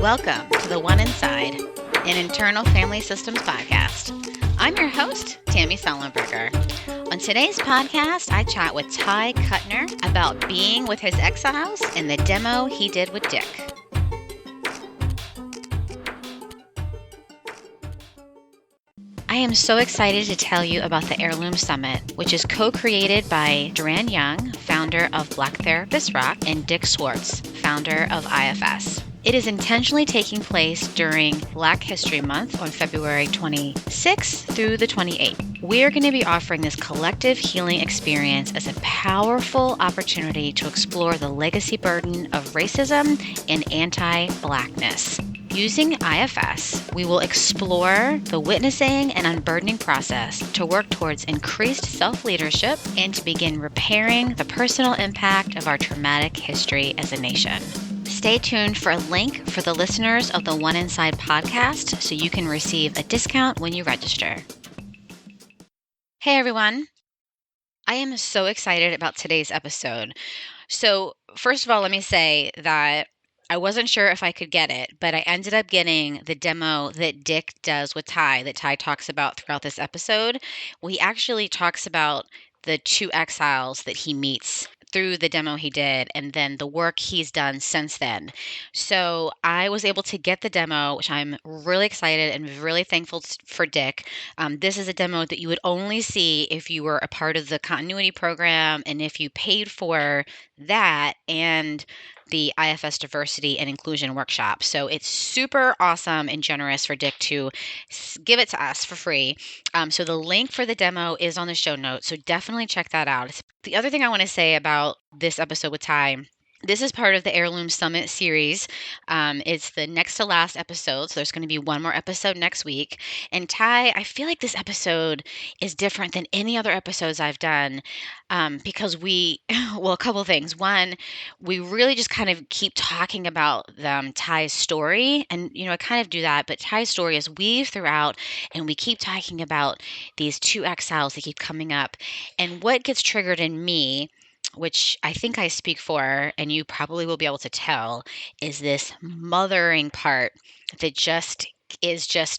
Welcome to The One Inside, an internal family systems podcast. I'm your host, Tammy Sullenberger. On today's podcast, I chat with Ty Cutner about being with his exiles and the demo he did with Dick. I am so excited to tell you about the Heirloom Summit, which is co-created by Duran Young, founder of Black Therapist Rock, and Dick Swartz, founder of IFS. It is intentionally taking place during Black History Month on February 26th through the 28th. We are going to be offering this collective healing experience as a powerful opportunity to explore the legacy burden of racism and anti-Blackness. Using IFS, we will explore the witnessing and unburdening process to work towards increased self-leadership and to begin repairing the personal impact of our traumatic history as a nation. Stay tuned for a link for the listeners of the One Inside podcast so you can receive a discount when you register. Hey everyone. I am so excited about today's episode. So first of all, let me say that I wasn't sure if I could get it, but I ended up getting the demo that Dick does with Ty, that Ty talks about throughout this episode. He actually talks about the two exiles that he meets through the demo he did and then the work he's done since then. So I was able to get the demo, which I'm really excited and really thankful for Dick. This is a demo that you would only see if you were a part of the continuity program and if you paid for that and the IFS Diversity and Inclusion workshop. So it's super awesome and generous for Dick to give it to us for free. So the link for the demo is on the show notes. So definitely check that out. The other thing I want to say about this episode with Ty, this is part of the Heirloom Summit series. It's the next to last episode, so there's going to be one more episode next week. And Ty, I feel like this episode is different than any other episodes I've done because a couple of things. One, we really just kind of keep talking about Ty's story. And, I kind of do that, but Ty's story is weaved throughout, and we keep talking about these two exiles that keep coming up. And what gets triggered in me, which I think I speak for, and you probably will be able to tell, is this mothering part that just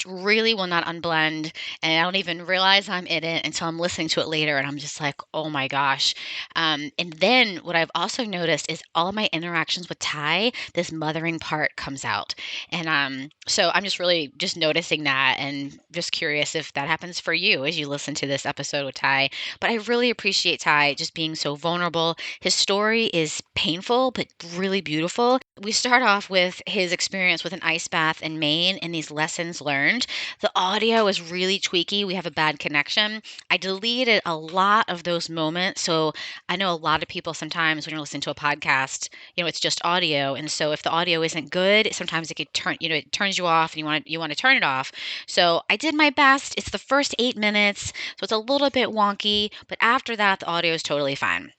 really will not unblend. And I don't even realize I'm in it until I'm listening to it later. And I'm just like, oh my gosh. And then what I've also noticed is all of my interactions with Ty, this mothering part comes out. And so I'm just really just noticing that and just curious if that happens for you as you listen to this episode with Ty. But I really appreciate Ty just being so vulnerable. His story is painful, but really beautiful. We start off with his experience with an ice bath in Maine and these lessons learned. The audio is really tweaky. We have a bad connection. I deleted a lot of those moments. So I know a lot of people sometimes when you're listening to a podcast, it's just audio. And so if the audio isn't good, sometimes it could it turns you off and you want to turn it off. So I did my best. It's the first 8 minutes. So it's a little bit wonky, but after that, the audio is totally fine.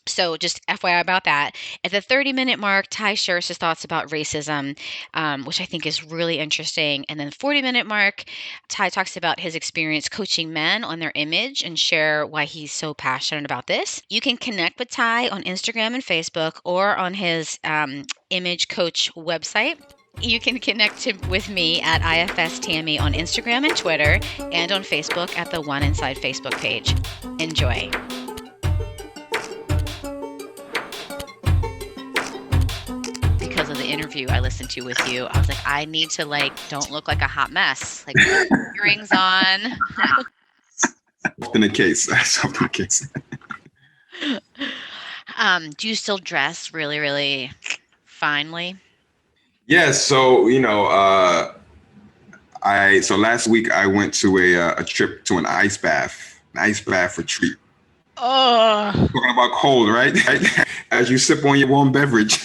So just FYI about that. At the 30-minute mark, Ty shares his thoughts about racism, which I think is really interesting. And then 40-minute mark, Ty talks about his experience coaching men on their image and share why he's so passionate about this. You can connect with Ty on Instagram and Facebook or on his Image Coach website. You can connect with me at IFS Tammy on Instagram and Twitter and on Facebook at the One Inside Facebook page. Enjoy. Because of the interview I listened to with you, I was like, I need to don't look like a hot mess. Put earrings on. Often the case. That's often the case. Do you still dress really, really finely? Yeah. So, so last week I went to a trip to an ice bath retreat. Oh. Talking about cold, right? As you sip on your warm beverage.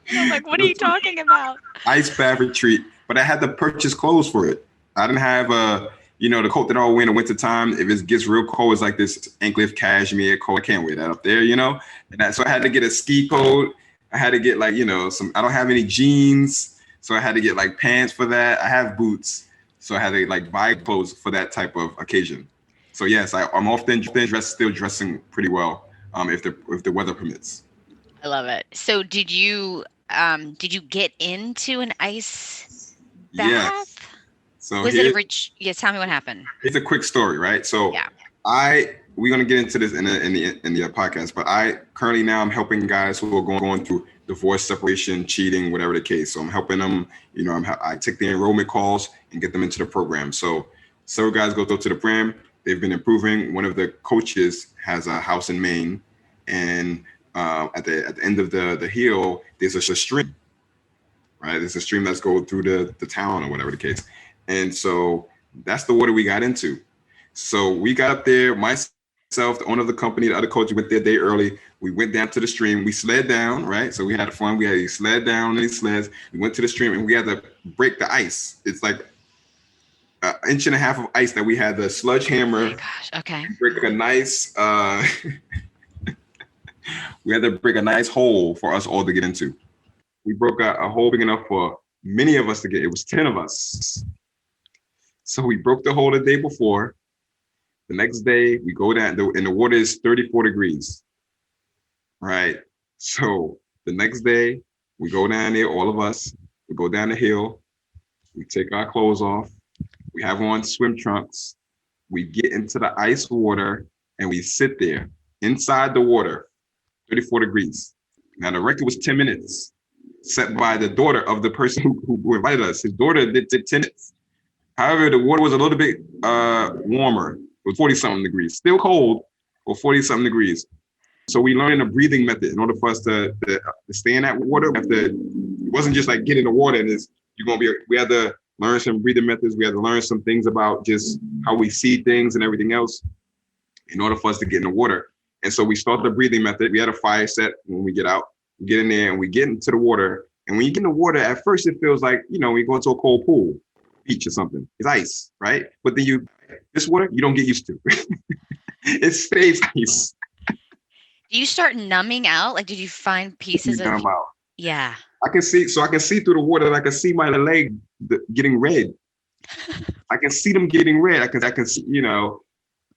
I'm like, what are you talking about? Ice bath retreat, but I had to purchase clothes for it. I didn't have the coat that I'll wear in the wintertime. If it gets real cold, it's like this anklet cashmere coat. I can't wear that up there, so I had to get a ski coat. I had to get I don't have any jeans. So I had to get pants for that. I have boots. So I had to buy clothes for that type of occasion. So yes, I'm often still dressing pretty well if the weather permits. I love it. So did you did you get into an ice Yes. bath? So Was it a rich? Yeah, tell me what happened. It's a quick story, right? So Yeah. we're gonna get into this in the podcast, but I currently now I'm helping guys who are going through divorce, separation, cheating, whatever the case. So I'm helping them. I take the enrollment calls and get them into the program. So several guys go to the program. They've been improving. One of the coaches has a house in Maine, and at the end of the hill, there's a stream. Right, there's a stream that's going through the town or whatever the case, and so that's the water we got into. So we got up there, myself, the owner of the company, the other coach went there a day early. We went down to the stream. We sled down, right? So we had fun. We had to sled down these sleds. We went to the stream and we had to break the ice. It's like an inch and a half of ice that we had the sludge hammer. Oh my gosh. Okay. Break a nice. We had to break a nice hole for us all to get into. We broke a hole big enough for many of us to get. It was 10 of us. So we broke the hole the day before. The next day, we go down, and the water is 34 degrees, right? So the next day, we go down there, all of us, we go down the hill, we take our clothes off, we have on swim trunks, we get into the ice water, and we sit there inside the water, 34 degrees. Now, the record was 10 minutes, set by the daughter of the person who invited us. His daughter did 10 minutes. However, the water was a little bit warmer. It was 40-something degrees. Still cold, but 40-something degrees. So we learned a breathing method in order for us to stay in that water. It wasn't just like get in the water and we had to learn some breathing methods. We had to learn some things about just how we see things and everything else in order for us to get in the water. And so we started the breathing method. We had a fire set when we get out. We get in there and we get into the water. And when you get in the water, at first it feels like, we go into a cold pool, beach or something. It's ice, right? But then this water, you don't get used to. It stays ice. Do you start numbing out? Like, did you find pieces of? Yeah. I can see through the water, and I can see my leg getting red. I can see them getting red. I can see,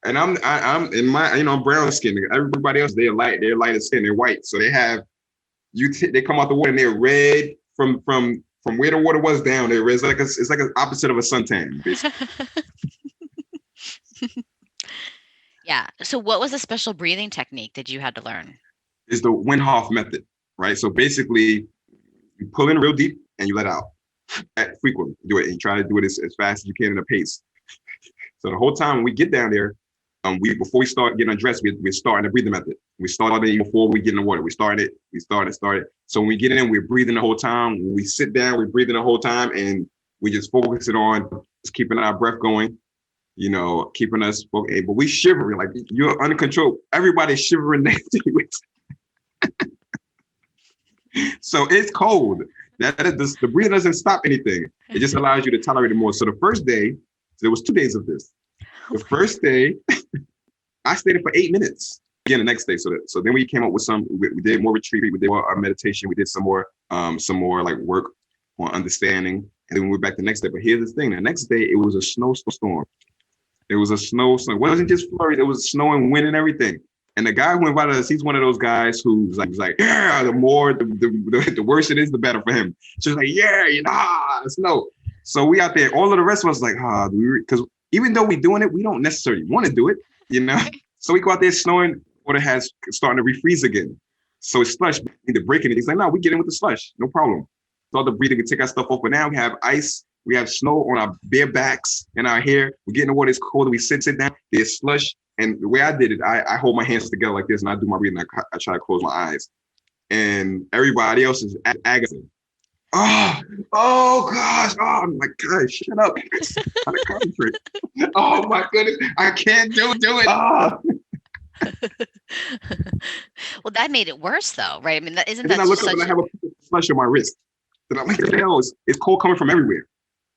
and I'm in my, I'm brown skin. Everybody else, they're lighter skin, they're white. So they have, they come out the water and they're red from where the water was down there. It's like an opposite of a suntan, basically. Yeah. So what was the special breathing technique that you had to learn? It's the Wim Hof method, right? So basically, you pull in real deep and you let out frequently. Do it and you try to do it as fast as you can in a pace. So the whole time when we get down there, before we start getting undressed, we're starting the breathing method. We started before we get in the water. We started. So when we get in, we're breathing the whole time. When we sit down, we're breathing the whole time, and we just focus it on just keeping our breath going. Keeping us focused. But we shivering, like you're uncontrolled. Everybody's shivering next to you. So it's cold. The breathing doesn't stop anything. It just allows you to tolerate it more. So the first day, there was 2 days of this. The first day, I stayed there for 8 minutes. Again, the next day. So then we came up with we did more retreat. We did more meditation. We did some more like work on understanding. And then we went back the next day. But here's the thing. The next day, it was a snowstorm. It was a snowstorm. It wasn't just flurries. It was snow and wind and everything. And the guy who invited us, he's one of those guys who's like, yeah, the worse it is, the better for him. So he's like, yeah, snow. So we out there, all of the rest of us like, because even though we're doing it, we don't necessarily want to do it, So we go out there snowing, water has starting to refreeze again. So it's slush, we need to break it. He's like, no, we get in with the slush, no problem. Start the breathing and take our stuff off. But now we have ice. We have snow on our bare backs and our hair. We get in the water, it's cold, and we sit down, there's slush. And the way I did it, I hold my hands together like this and I do my breathing. I try to close my eyes. And everybody else is agonizing. Oh gosh. Oh my God, shut up. I'm trying to concentrate. Oh my goodness, I can't do it. Well, that made it worse though, right? I mean, isn't and that then I look up and I have a slush on my wrist. And I'm like, hell, it's cold coming from everywhere.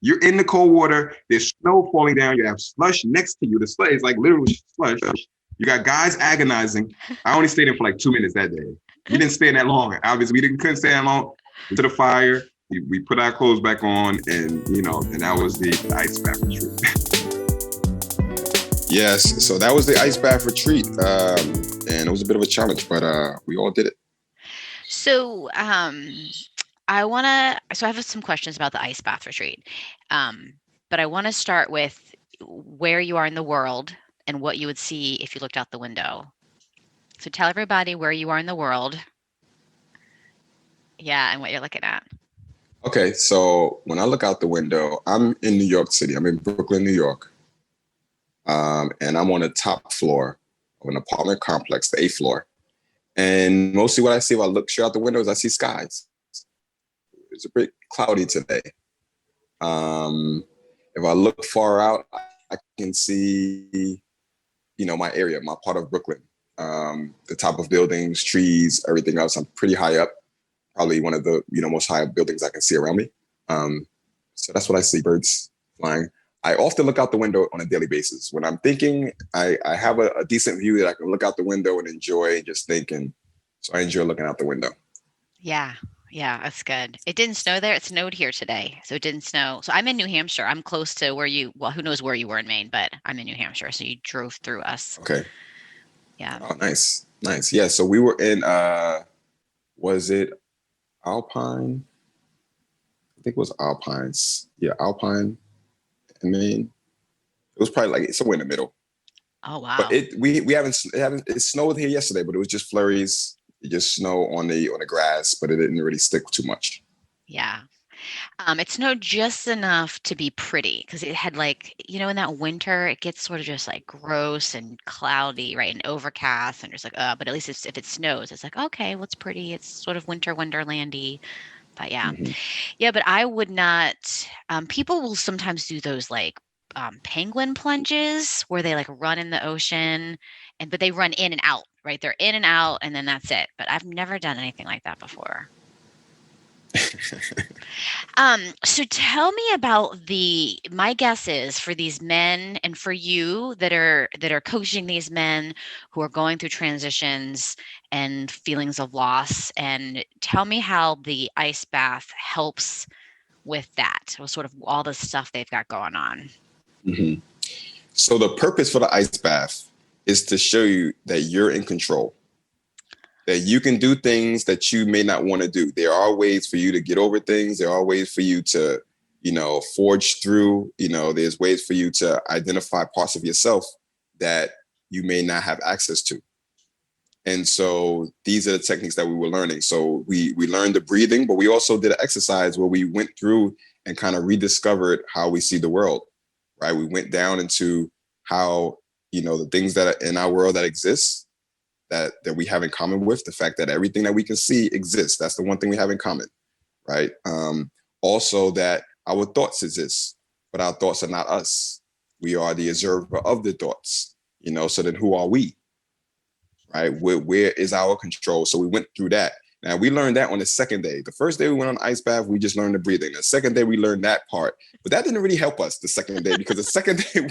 You're in the cold water. There's snow falling down. You have slush next to you. The slush is like literally slush. You got guys agonizing. I only stayed in for like 2 minutes that day. We didn't stay in that long. Obviously, couldn't stay that long. To the fire. We put our clothes back on, and and that was the ice bath retreat. Yes, so that was the ice bath retreat, and it was a bit of a challenge, but we all did it. So, So I have some questions about the ice bath retreat. Um, but I want to start with where you are in the world and what you would see if you looked out the window. So tell everybody where you are in the world. Yeah, and what you're looking at. Okay, so when I look out the window, I'm in New York City. I'm in Brooklyn, New York, and I'm on the top floor of an apartment complex, the eighth floor. And mostly what I see if I look straight out the window is I see skies. It's a bit cloudy today. If I look far out, I can see, my area, my part of Brooklyn, the top of buildings, trees, everything else. I'm pretty high up, probably one of the, most high up buildings I can see around me. So that's what I see, birds flying. I often look out the window on a daily basis. When I'm thinking, I have a decent view that I can look out the window and enjoy just thinking. So I enjoy looking out the window. Yeah. Yeah, that's good. It didn't snow there. It snowed here today. So it didn't snow. So I'm in New Hampshire. I'm close to well, who knows where you were in Maine, but I'm in New Hampshire. So you drove through us. Okay. Yeah. Oh, nice. Nice. Yeah. So we were in, was it Alpine? I think it was Alpines. Yeah, Alpine. I mean, it was probably like somewhere in the middle. Oh, But wow. it snowed here yesterday, but it was just flurries. It just snow on the grass, but it didn't really stick too much. Yeah. It snowed just enough to be pretty because it had in that winter, it gets sort of just like gross and cloudy, right? And overcast and just like, but at least if it snows, it's like, okay, well, it's pretty. It's sort of winter wonderlandy. But yeah. Mm-hmm. Yeah, but I would not, people will sometimes do those penguin plunges where they like run in the ocean but they run in and out, right? They're in and out and then that's it. But I've never done anything like that before. So tell me about my guess is for these men and for you that are coaching these men who are going through transitions and feelings of loss, and tell me how the ice bath helps with that, with sort of all the stuff they've got going on. Mm-hmm. So the purpose for the ice bath is to show you that you're in control, that you can do things that you may not want to do. There are ways for you to get over things. There are ways for you to, forge through. There's ways for you to identify parts of yourself that you may not have access to. And so these are the techniques that we were learning. So we learned the breathing, but we also did an exercise where we went through and kind of rediscovered how we see the world, right? We went down into how, the things that are in our world that exist, that we have in common with, the fact that everything that we can see exists. That's the one thing we have in common, right? Also that our thoughts exist, but our thoughts are not us. We are the observer of the thoughts, so then who are we? Right? Where is our control? So we went through that. Now we learned that on the second day. The first day we went on ice bath, we just learned the breathing. The second day we learned that part, but that didn't really help us the second day because the second day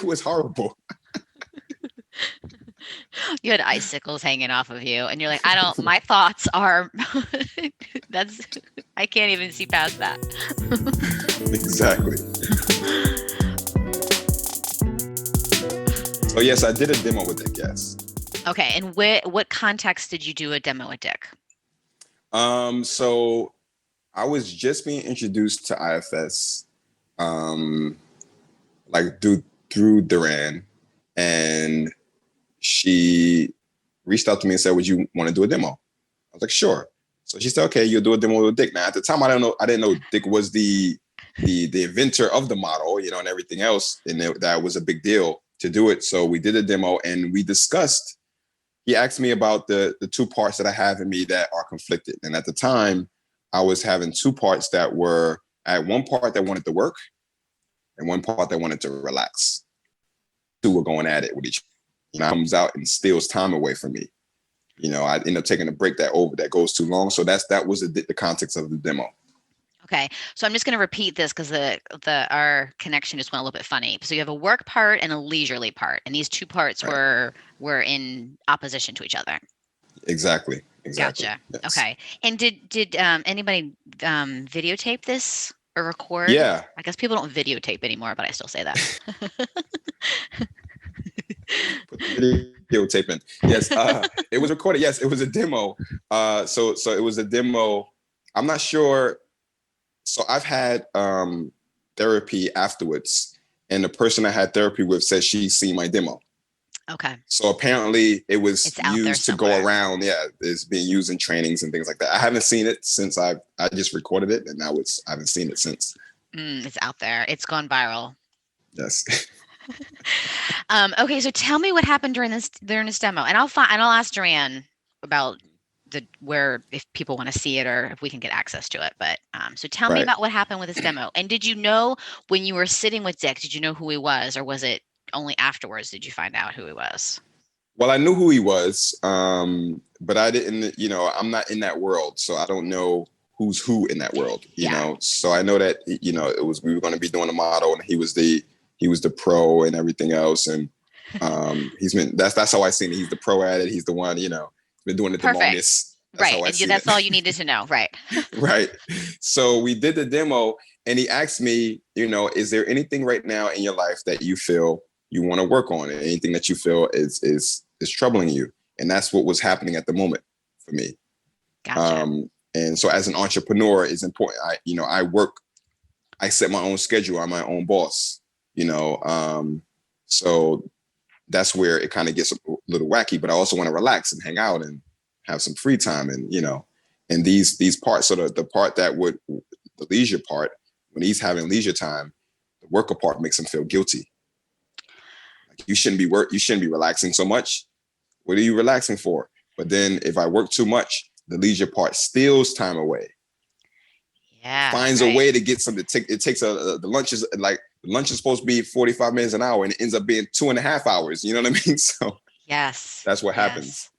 was horrible. You had icicles hanging off of you, and you're like, my thoughts are, I can't even see past that. Exactly. So yes, I did a demo with Dick, yes. Okay, and what context did you do a demo with Dick? So I was just being introduced to IFS, like through Duran, and she reached out to me and said, "Would you want to do a demo?" I was like, "Sure." So she said, "Okay, you'll do a demo with Dick." Now at the time, I didn't know Dick was the inventor of the model, and everything else, and that was a big deal to do it. So we did a demo and we discussed. He asked me about the two parts that I have in me that are conflicted, and at the time, I was having two parts that were. I had one part that wanted to work, and one part that wanted to relax. Two were going at it with each other. Comes out and steals time away from me. I end up taking a break that goes too long. So that was the context of the demo. Okay, so I'm just going to repeat this because our connection just went a little bit funny. So you have a work part and a leisurely part, and these two parts Right. were in opposition to each other. Exactly. Gotcha. Yes. Okay, and did anybody videotape this or record? Yeah. I guess people don't videotape anymore, but I still say that. Put the videotape in. Yes, it was recorded. Yes, it was a demo. So it was a demo I'm not sure. So I've had therapy afterwards, and the person I had therapy with said she's seen my demo. Okay. So apparently it was It's out there used to go somewhere. around. Yeah, it's being used in trainings and things like that. I haven't seen it since I just recorded it, and I haven't seen it since. It's out there. It's gone viral. Yes. Okay, so tell me what happened during this demo, and I'll ask Duran about where if people want to see it or if we can get access to it. But so tell me Right. about what happened with this demo. And did you know when you were sitting with Dick, did you know who he was, or was it only afterwards did you find out who he was? Well, I knew who he was, but I didn't. I'm not in that world, so I don't know who's who in that world. Yeah. So I know that we were going to be doing a model, and he was the pro and everything else, and that's how I seen it. He's the pro at it. He's the one been doing it the Perfect. longest. That's Right. how I And see that's it. all you needed to know. Right. Right. So we did the demo, and he asked me, is there anything right now in your life that you feel you want to work on, and anything that you feel is troubling you? And that's what was happening at the moment for me. Gotcha. And so as an entrepreneur, it's important. I set my own schedule. I'm my own boss, so that's where it kind of gets a little wacky, but I also want to relax and hang out and have some free time. And, and these parts, sort of the part that the leisure part, when he's having leisure time, the worker part makes him feel guilty. Like you shouldn't be relaxing so much. What are you relaxing for? But then if I work too much, the leisure part steals time away. Yeah. Finds a way to get something. It takes the lunch is like lunch is supposed to be 45 minutes an hour, and it ends up being 2.5 hours. You know what I mean? So yes. that's what Yes. happens.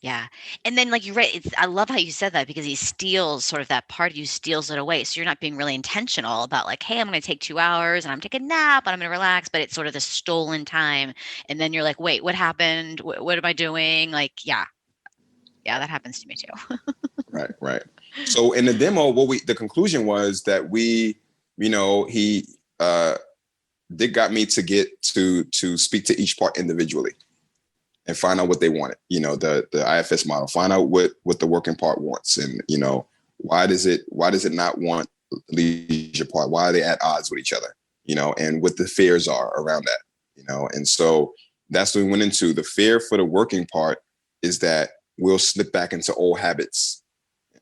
Yeah. And then like you're right, I love how you said that because he steals sort of that part of you steals it away. So you're not being really intentional about like, hey, I'm going to take 2 hours and I'm taking a nap and I'm going to relax, but it's sort of the stolen time. And then you're like, wait, what happened? What am I doing? Like, yeah. Yeah, that happens to me too. Right. So in the demo, the conclusion was that Dick got me to get to speak to each part individually and find out what they wanted. The IFS model, find out what the working part wants, and why does it not want the leisure part? Why are they at odds with each other? And what the fears are around that. And so that's what we went into. The fear for the working part is that we'll slip back into old habits,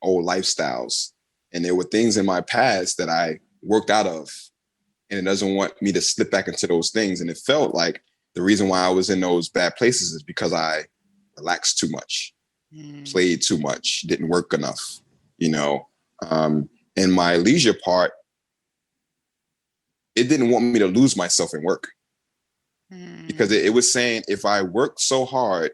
old lifestyles, and there were things in my past that I worked out of, and it doesn't want me to slip back into those things. And it felt like the reason why I was in those bad places is because I relaxed too much, played too much, didn't work enough, and my leisure part, it didn't want me to lose myself in work, because it was saying, if I work so hard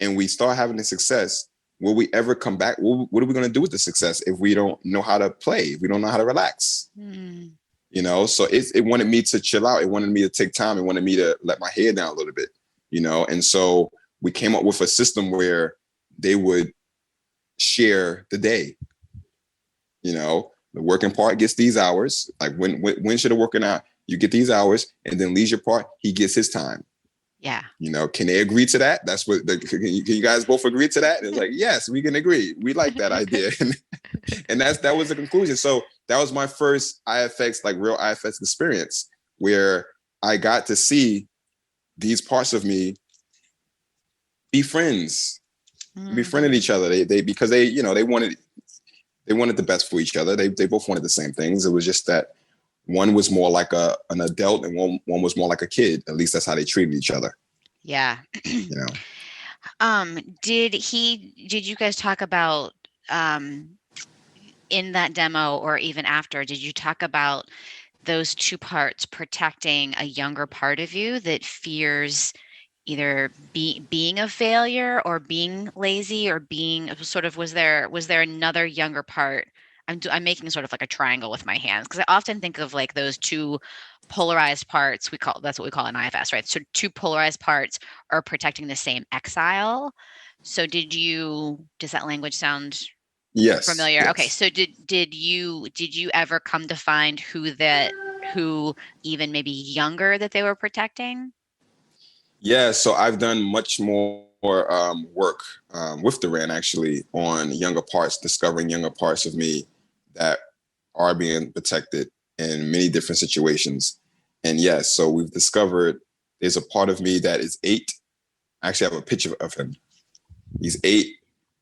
and we start having a success, will we ever come back? What are we going to do with the success if we don't know how to play, if we don't know how to relax? So it wanted me to chill out. It wanted me to take time. It wanted me to let my hair down a little bit, and so we came up with a system where they would share the day. The working part gets these hours. Like when should it working out? You get these hours, and then leisure part, he gets his time. Yeah. Can they agree to that? That's what can you guys both agree to that? And it's like, yes, we can agree. We like that idea. And that was the conclusion. So that was my first IFX, like real IFX experience, where I got to see these parts of me be friends, befriended each other. They because they wanted the best for each other. They both wanted the same things. It was just that one was more like an adult, and one was more like a kid. At least that's how they treated each other. Yeah. Did you guys talk about in that demo or even after, did you talk about those two parts protecting a younger part of you that fears either being a failure or being lazy or being sort of, was there another younger part? I'm making sort of like a triangle with my hands because I often think of like those two polarized parts. That's what we call an IFS, right? So two polarized parts are protecting the same exile. So does that language sound familiar? Yes. Okay. So did you ever come to find who even maybe younger that they were protecting? Yeah, so I've done much more work with Duran actually on younger parts, discovering younger parts of me that are being protected in many different situations. And yes, so we've discovered there's a part of me that is 8. I actually have a picture of him. He's 8,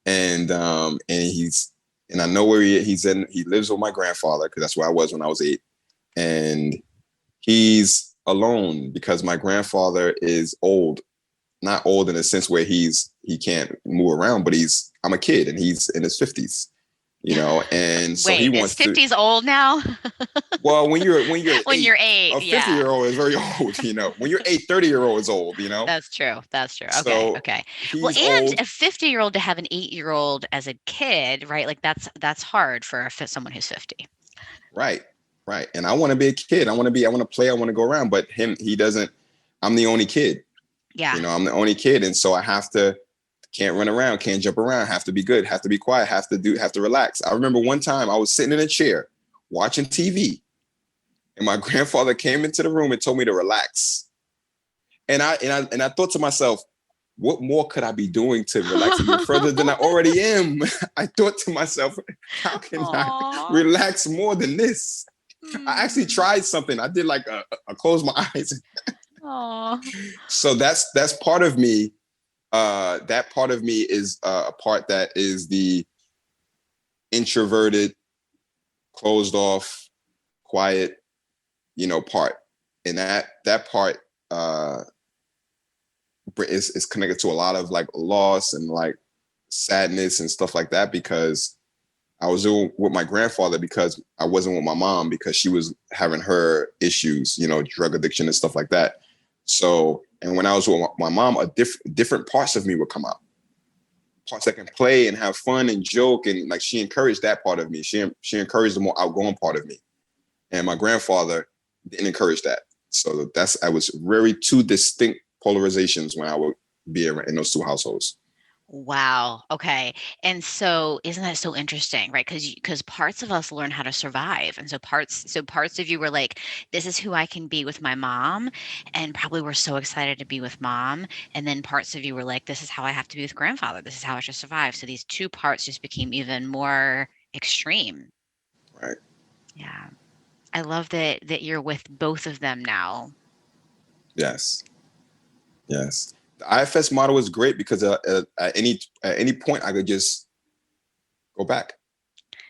and I know where he's in. He lives with my grandfather, because that's where I was when I was 8, and he's alone because my grandfather is old. Not old in a sense where he can't move around, but I'm a kid and he's in his 50s, and so he wants is 50s old now? Well, when you're when 8, you're 8, a 50-year-old is very old, When you're 8, 30-year-old is old, That's true. Okay. So Okay. Well, he's and old. a 50-year-old to have an 8-year-old as a kid, right? Like that's hard for someone who's 50. Right. And I want to be a kid. I want to play. I want to go around. But he doesn't. I'm the only kid. Yeah. I'm the only kid. And so I can't run around, can't jump around, have to be good, have to be quiet, have to relax. I remember one time I was sitting in a chair watching TV, and my grandfather came into the room and told me to relax. And I thought to myself, what more could I be doing to relax even further than I already am? I thought to myself, how can I relax more than this? I actually tried something. I did like I closed my eyes. So that's part of me. That part of me is a part that is the introverted, closed off, quiet, part. And that part is connected to a lot of like loss and like sadness and stuff like that, because I was with my grandfather because I wasn't with my mom because she was having her issues, drug addiction and stuff like that. So, and when I was with my mom, different parts of me would come out. Parts that can play and have fun and joke, and like she encouraged that part of me. She encouraged the more outgoing part of me, and my grandfather didn't encourage that. So I was very two distinct polarizations when I would be in those two households. Wow. Okay. And so isn't that so interesting, right? Because parts of us learn how to survive. And so parts of you were like, this is who I can be with my mom, and probably were so excited to be with mom. And then parts of you were like, this is how I have to be with grandfather. This is how I should survive. So these two parts just became even more extreme. Right. Yeah. I love that you're with both of them now. Yes. The IFS model is great because at any point I could just go back.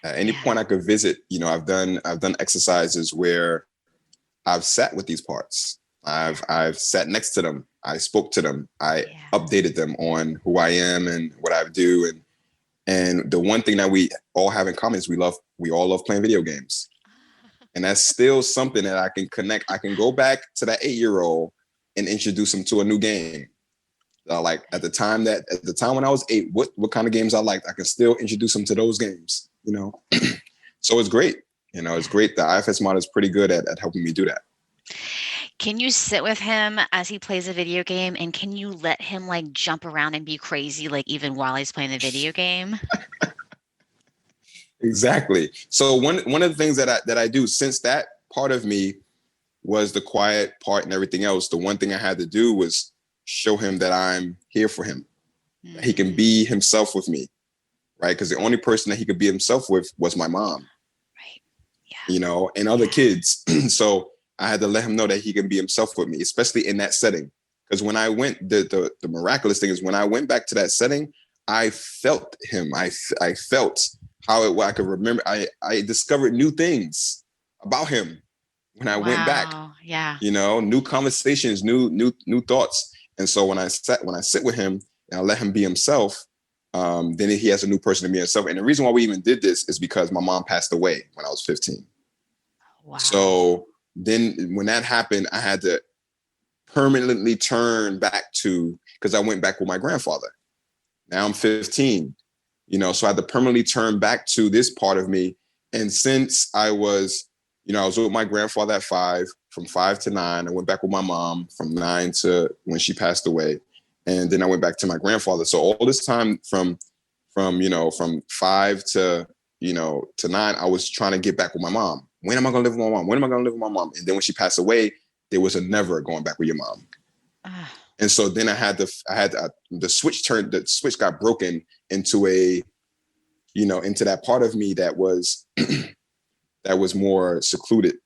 At any point I could visit. I've done exercises where I've sat with these parts. I've sat next to them. I spoke to them. I updated them on who I am and what I do. And the one thing that we all have in common is we all love playing video games. And that's still something that I can connect. I can go back to that 8-year-old and introduce him to a new game. Like at the time when I was 8, what kind of games I liked, I can still introduce them to those games, So it's great. It's great. The IFS model is pretty good at helping me do that. Can you sit with him as he plays a video game, and can you let him like jump around and be crazy, like even while he's playing the video game? Exactly. So one of the things that I do, since that part of me was the quiet part and everything else, the one thing I had to do was show him that I'm here for him. That he can be himself with me, right? Because the only person that he could be himself with was my mom. Right. Yeah. And other kids. So I had to let him know that he can be himself with me, especially in that setting. Because when I went, the miraculous thing is when I went back to that setting, I felt him. I felt how I could remember. I discovered new things about him when I went back. Yeah. New conversations, new thoughts. And so when I sit with him and I let him be himself, then he has a new person to be himself. And the reason why we even did this is because my mom passed away when I was 15. Wow. So then when that happened, I had to permanently turn back to, because I went back with my grandfather. Now I'm 15, so I had to permanently turn back to this part of me. And since I was with my grandfather at 5, from 5 to 9. I went back with my mom from 9 to when she passed away. And then I went back to my grandfather. So all this time from 5 to 9, I was trying to get back with my mom. When am I going to live with my mom? When am I going to live with my mom? And then when she passed away, there was a never going back with your mom. And so then the switch got broken into a, into that part of me that was that was more secluded,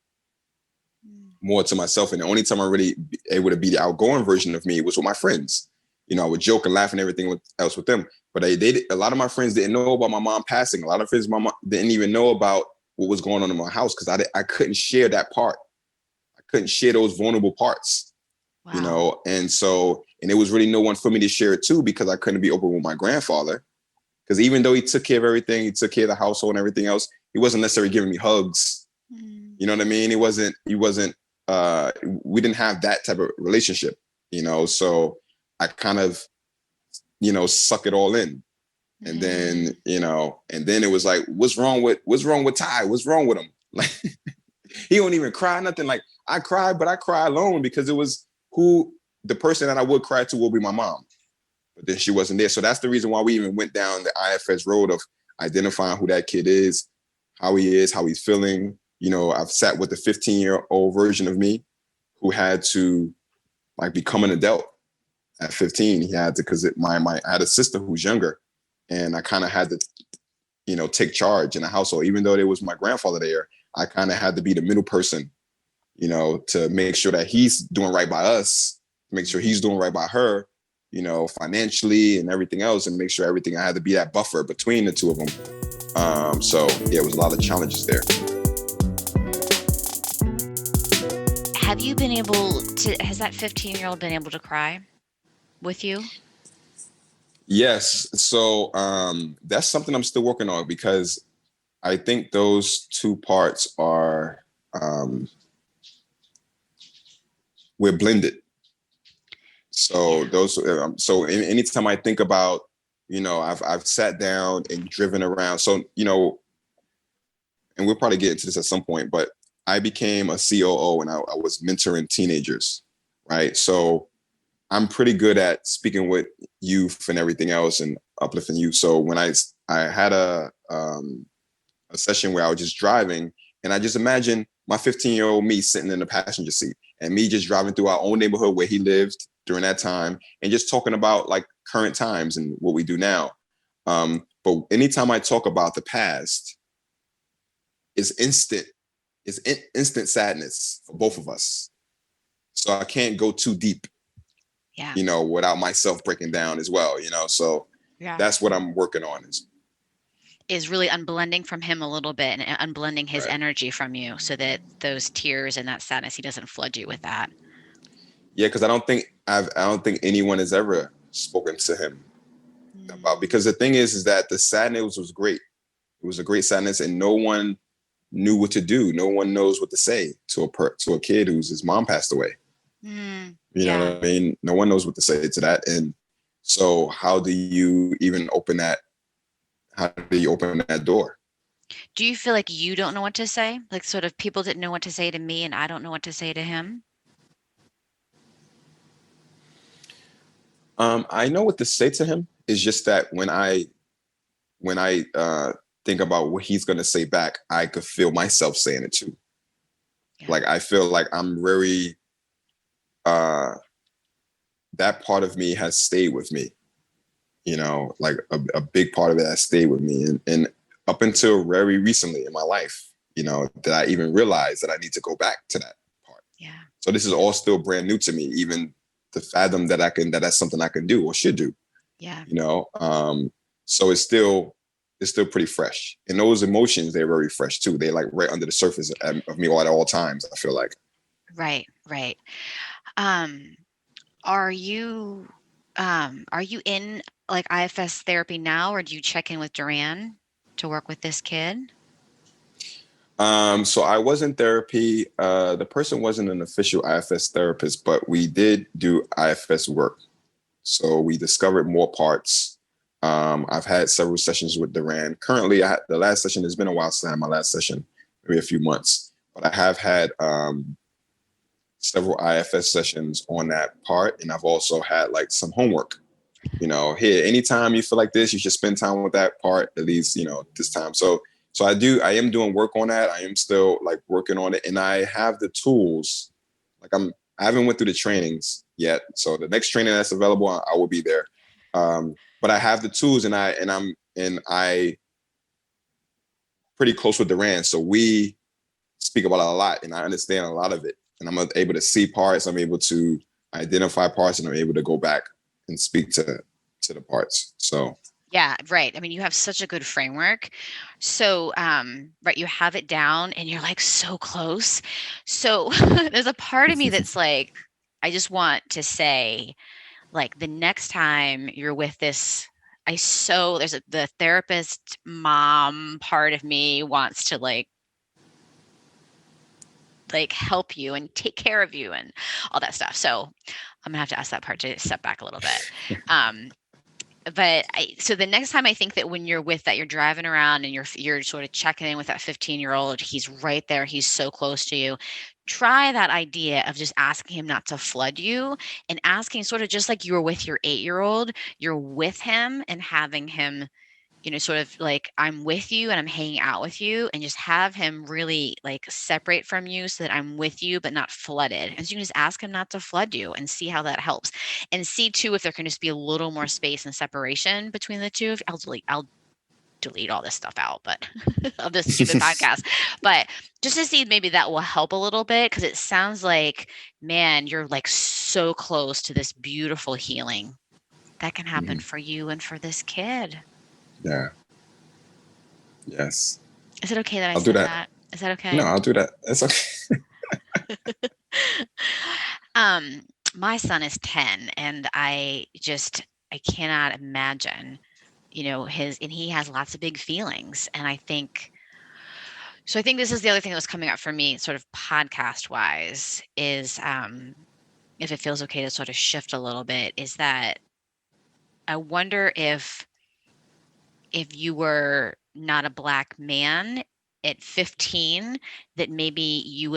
more to myself. And the only time I really able to be the outgoing version of me was with my friends. I would joke and laugh and everything else with them. But a lot of my friends didn't know about my mom passing. A lot of friends, my mom didn't even know about what was going on in my house because I couldn't share that part. I couldn't share those vulnerable parts, Wow. And there was really no one for me to share it to because I couldn't be open with my grandfather. Because even though he took care of everything, he took care of the household and everything else, he wasn't necessarily giving me hugs. You know what I mean? He wasn't, we didn't have that type of relationship, so I kind of, suck it all in. And then, and then it was like, what's wrong with Ty? What's wrong with him? Like, he don't even cry, nothing. Like, I cry, but I cry alone because it was the person that I would cry to will be my mom. But then she wasn't there. So that's the reason why we even went down the IFS road of identifying who that kid is, how he is, how he's feeling. I've sat with the 15-year-old version of me who had to become an adult at 15. He had to, because I had a sister who's younger, and I kind of had to, take charge in the household. Even though there was my grandfather there, I kind of had to be the middle person, to make sure that he's doing right by us, make sure he's doing right by her, financially and everything else, and make sure everything. I had to be that buffer between the two of them. So yeah, it was a lot of challenges there. Have you been able to, has that 15-year-old been able to cry with you? Yes. So that's something I'm still working on because I think those two parts are, we're blended. So anytime I think about, I've sat down and driven around. So, and we'll probably get into this at some point, but I became a COO and I was mentoring teenagers, right? So I'm pretty good at speaking with youth and everything else and uplifting youth. So when I had a session where I was just driving, and I just imagine my 15-year-old me sitting in the passenger seat and me just driving through our own neighborhood where he lived during that time and just talking about current times and what we do now. But anytime I talk about the past, it's instant sadness for both of us. So I can't go too deep, without myself breaking down as well, so that's what I'm working on is really unblending from him a little bit and unblending his right. energy from you so that those tears and that sadness, he doesn't flood you with that. Yeah, because I don't think anyone has ever spoken to him about, because the thing is that the sadness was great. It was a great sadness, and no one knew what to do. No one knows what to say to a kid whose mom passed away. You know what I mean? No one knows what to say to that. And so how do you even open that? How do you open that door? Do you feel like you don't know what to say? Like sort of people didn't know what to say to me and I don't know what to say to him? I know what to say to him. It's just that when I think about what he's going to say back, I could feel myself saying it too. Yeah. Like, I feel like I'm very, that part of me has stayed with me, like a big part of it has stayed with me. And up until very recently in my life, that I even realized that I need to go back to that part. Yeah. So this is all still brand new to me, even to fathom that that's something I can do or should do. Yeah. So it's still pretty fresh. And those emotions, they're very fresh too. They're like right under the surface of me at all times, I feel like. Right. Are you in like IFS therapy now, or do you check in with Duran to work with this kid? So I was in therapy. The person wasn't an official IFS therapist, but we did do IFS work. So we discovered more parts. I've had several sessions with Duran. Currently, the last session, has been a while since I had my last session, maybe a few months. But I have had several IFS sessions on that part. And I've also had some homework. Here, anytime you feel like this, you should spend time with that part, at least, this time. So I am doing work on that. I am still working on it. And I have the tools. I haven't went through the trainings yet. So the next training that's available, I will be there. But I have the tools, and I pretty close with Duran, so we speak about it a lot, and I understand a lot of it. And I'm able to see parts. I'm able to identify parts, and I'm able to go back and speak to the parts. So yeah, right. I mean, you have such a good framework. So, right, you have it down, and you're like so close. So there's a part of me that's like, I just want to say, like, the next time you're with this, the therapist mom part of me wants to like help you and take care of you and all that stuff. So I'm gonna have to ask that part to step back a little bit. So the next time I think that when you're with that, you're driving around and you're sort of checking in with that 15-year-old, he's right there, he's so close to you. Try that idea of just asking him not to flood you, and asking sort of just like you were with your 8-year-old, you're with him and having him, sort of like, I'm with you and I'm hanging out with you, and just have him really like separate from you so that I'm with you, but not flooded. And so you can just ask him not to flood you and see how that helps. And see too, if there can just be a little more space and separation between the two. I'll delete all this stuff out, but of this stupid podcast. But just to see, maybe that will help a little bit, because it sounds like, man, you're like so close to this beautiful healing that can happen for you and for this kid. Yeah. Yes. Is it okay that I'll do that. that? Is that okay? No, I'll do that. It's okay. My son is 10, and I cannot imagine, and he has lots of big feelings. And I think this is the other thing that was coming up for me, sort of podcast wise, is, if it feels okay to sort of shift a little bit, is that I wonder if you were not a Black man at 15, that maybe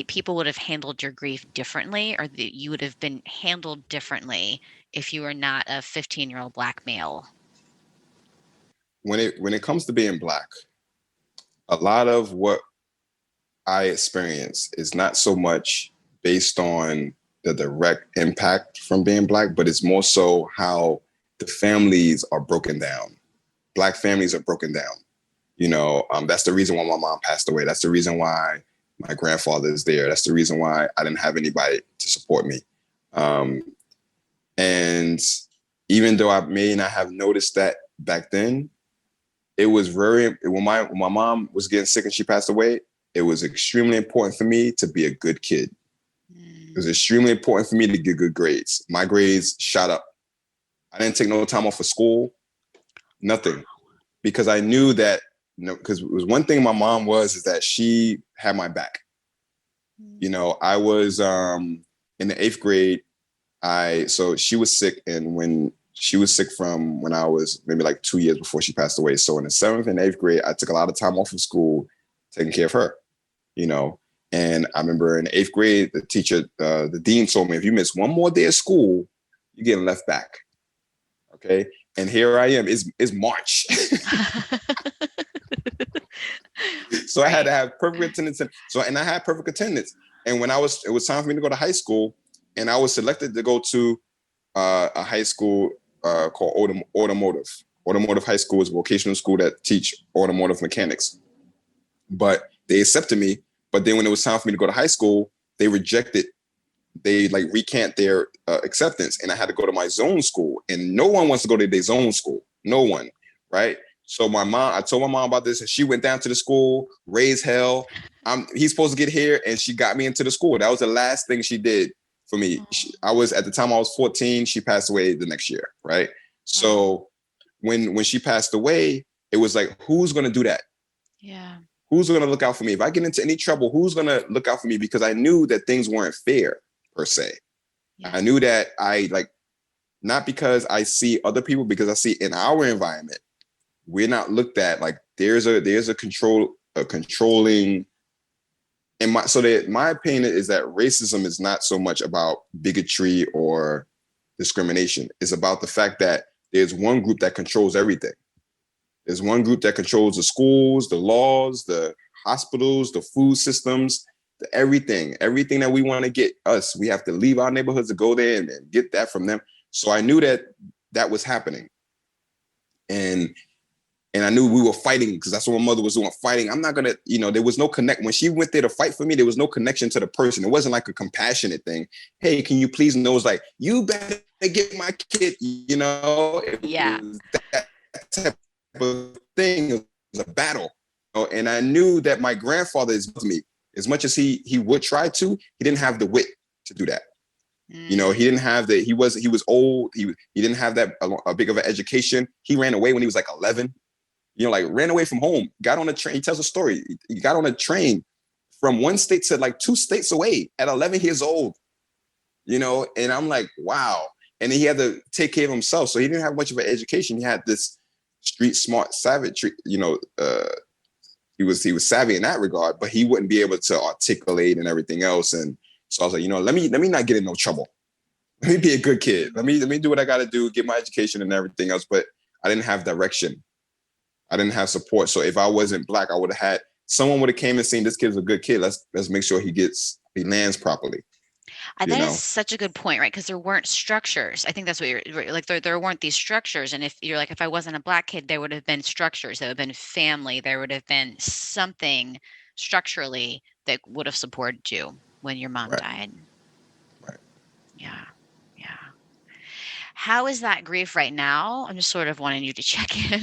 people would have handled your grief differently, or that you would have been handled differently if you were not a 15-year-old Black male. When it comes to being Black, a lot of what I experience is not so much based on the direct impact from being Black, but it's more so how the families are broken down. Black families are broken down. That's the reason why my mom passed away. That's the reason why my grandfather is there. That's the reason why I didn't have anybody to support me. And even though I may not have noticed that back then, it was when my mom was getting sick and she passed away, it was extremely important for me to be a good kid. It was extremely important for me to get good grades. My grades shot up. I didn't take no time off for school, nothing, because I knew that, because it was one thing my mom is that she had my back. I was in the 8th grade. So she was sick, and when she was sick from when I was maybe like 2 years before she passed away. So in the 7th and 8th grade, I took a lot of time off of school taking care of her, And I remember in the 8th grade, the teacher, the dean told me, if you miss one more day of school, you're getting left back. Okay. And here I am. It's March. So I had to have perfect attendance. And I had perfect attendance. And when it was time for me to go to high school, and I was selected to go to a high school called Automotive. Automotive High School is a vocational school that teach automotive mechanics. But they accepted me. But then when it was time for me to go to high school, they rejected. They recant their acceptance, and I had to go to my zone school. And no one wants to go to their zone school. No one, right? So I told my mom about this, and she went down to the school, raised hell. He's supposed to get here, and she got me into the school. That was the last thing she did for me. At the time I was 14. She passed away the next year, right? So when she passed away, it was like, who's gonna do that? Yeah. Who's gonna look out for me? If I get into any trouble, who's gonna look out for me? Because I knew that things weren't fair per se. Yeah. I knew that not because I see other people, because I see in our environment, we're not looked at like there's a controlling. And my opinion is that racism is not so much about bigotry or discrimination. It's about the fact that there's one group that controls everything. There's one group that controls the schools, the laws, the hospitals, the food systems, everything that we want to get us. We have to leave our neighborhoods to go there and get that from them. So I knew that was happening. And And I knew we were fighting because that's what my mother was doing, fighting. I'm not going to, there was no connect. When she went there to fight for me, there was no connection to the person. It wasn't like a compassionate thing. Hey, can you please? And it was like, you better get my kid, It was that type of thing. It was a battle. And I knew that my grandfather is with me. As much as he would try to, he didn't have the wit to do that. He didn't have that. He was old. He didn't have that a big of an education. He ran away when he was like 11. Ran away from home, got on a train. He tells a story. He got on a train from one state to like 2 states away at 11 years old, and I'm like, wow. And then he had to take care of himself. So he didn't have much of an education. He had this street smart savage, he was savvy in that regard, but he wouldn't be able to articulate and everything else. And so I was like, let me not get in no trouble. Let me be a good kid. Let me do what I got to do, get my education and everything else. But I didn't have direction. I didn't have support. So if I wasn't Black, I would have had someone would have came and seen this kid's a good kid. Let's make sure he lands properly. That is such a good point, right? Because there weren't structures. I think that's what you're like. There weren't these structures. And if you're like, if I wasn't a Black kid, there would have been structures. There would have been family. There would have been something structurally that would have supported you when your mom died. Right. Yeah. Yeah. How is that grief right now? I'm just sort of wanting you to check in.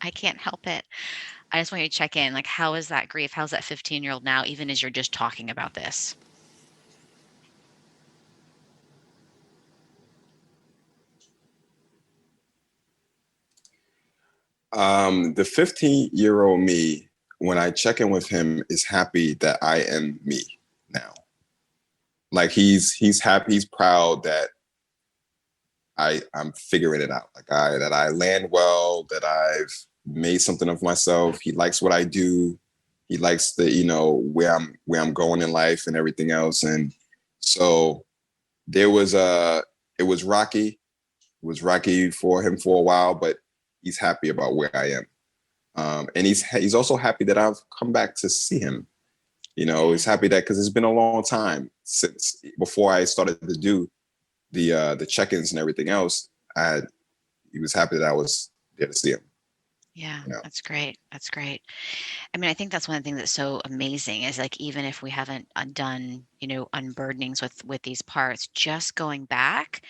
I can't help it. I just want you to check in. Like, how is that grief? How's that 15-year-old now, even as you're just talking about this? The 15-year-old me, when I check in with him, is happy that I am me now. Like he's happy, he's proud that I'm figuring it out. That I land well, that I've made something of myself. He likes what I do. He likes where I'm going in life and everything else. And so it was rocky. It was rocky for him for a while, but he's happy about where I am. And he's also happy that I've come back to see him. He's happy that because it's been a long time since before I started to do the check-ins and everything else. He was happy that I was there to see him. Yeah, that's great. That's great. I mean, I think that's one of the things that's so amazing is like, even if we haven't done, unburdenings with these parts, just going back.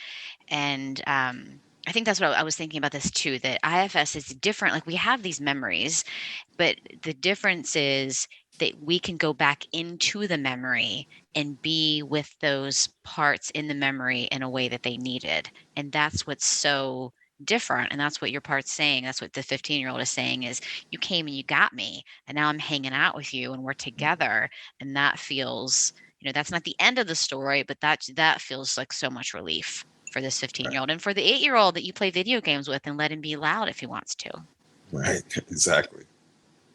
And I think that's what I was thinking about this too, that IFS is different. Like we have these memories, but the difference is that we can go back into the memory and be with those parts in the memory in a way that they needed. And that's what's so different. And that's what your part's saying. That's what the 15-year-old is saying is you came and you got me, and now I'm hanging out with you and we're together. And that feels, that's not the end of the story, but that feels like so much relief for this 15-year-old and for the 8-year-old that you play video games with and let him be loud if he wants to. Right. Exactly.